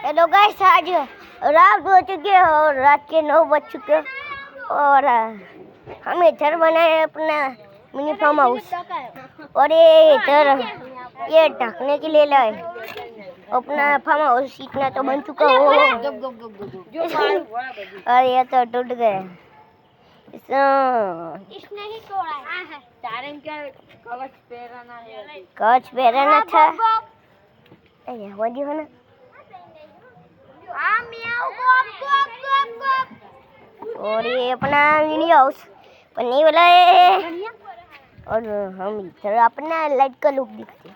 Hello guys, आज रात हो चुकी है और रात के 9 बज चुके हैं और हम इधर बनाए अपना मिनी फार्म हाउस और ये इधर ये ढकने के लिए लाए अपना फार्म हाउस। इतना तो बन चुका हो और ये तो टूट गए। इसने ही तोड़ा है। तारेम क्या कवच पहराना था। ये वही हो ना। और ये अपना मिनी हाउस बनने वाला है और हम इधर अपना लाइट का लुक दिखते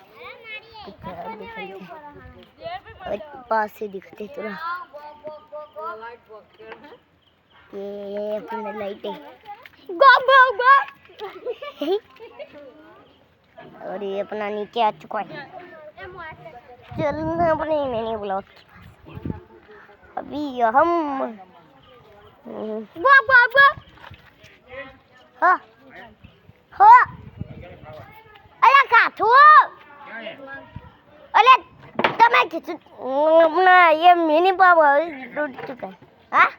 पास से दिखते थोड़ा। ये अपना लाइट है और ये अपना नीचे आ चुका है। चलना अपने मैंने ब्लॉग अभी हम अरे काठू अरे તમે अपना ये मिनी पाव टूट चुका है। हाँ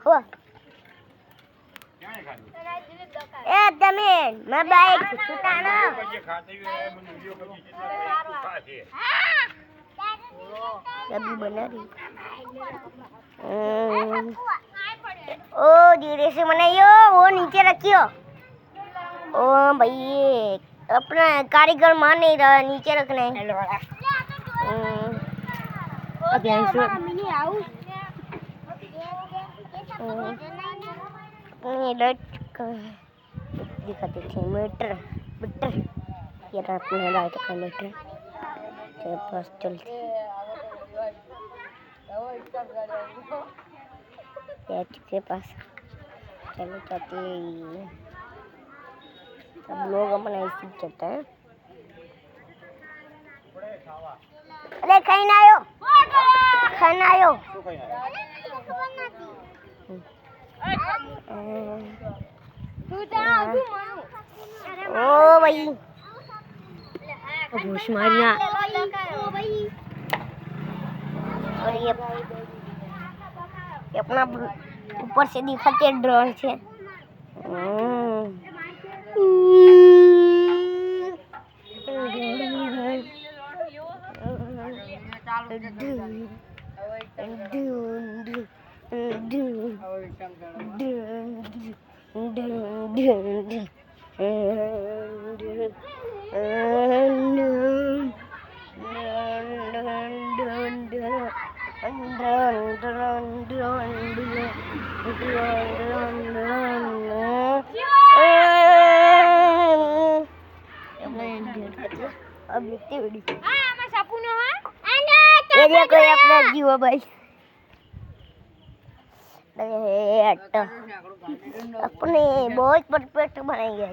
हो ए તમે मैं बाइक छूटा ना अभी बना रही। ओ धीरे से बनाइयो, वो नीचे रखियो। ओ भाई अपना कारीगर मान नहीं रहा, नीचे रखना है। दिखाते थे मीटर मीटर ये अपने लाइट का मीटर के पास चलते के पास चलो जाते सब लोग अपना ऐसे चलता है। अरे खाना आयो खाना आयो। ओ भाई होश मारिया। और ये अपना ऊपर से दिखाते ड्रोन से। अब देखते वीडियो ये देखो ये अपना जीवा भाई अपने बहुत परफेक्ट बनाएंगे।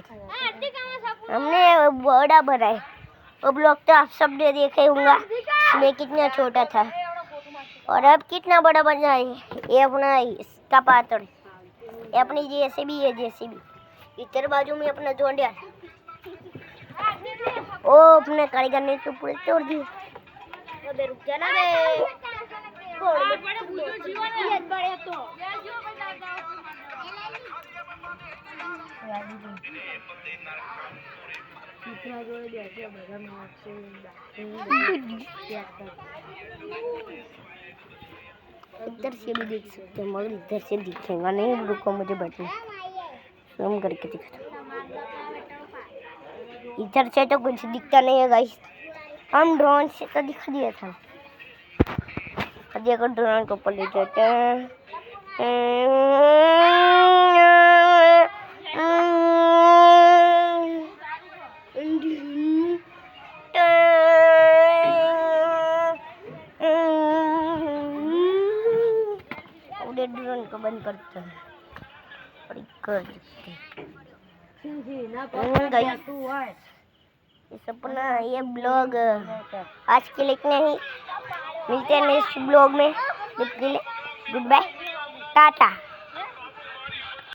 हमने बड़ा बनाए वो ब्लॉग तो आप सब ने देखे होंगे इसमें कितना छोटा था और अब कितना बड़ा बना है। ये अपना इसका पात्र ये अपनी जेसीबी है। जेसीबी इधर बाजू में अपना जोड़िया ओ अपने कारीगर ने तो पूरे तोड़ दिए। अबे रुक जा ना बे बड़े तो इधर से भी देख सकते हैं मगर इधर से दिखेगा नहीं। रुको मुझे बैठना जूम करके दिखा। इधर से तो कुछ दिखता नहीं है गाइस। हम ड्रोन से तो दिखा दिया था। देखो ड्रोन को ऊपर ले जाते हैं। ड्रोन को बंद करते हैं और कर इस अपना ये ब्लॉग आज के लिए इतना ही। मिलते हैं नेक्स्ट ब्लॉग में। Good bye Tata.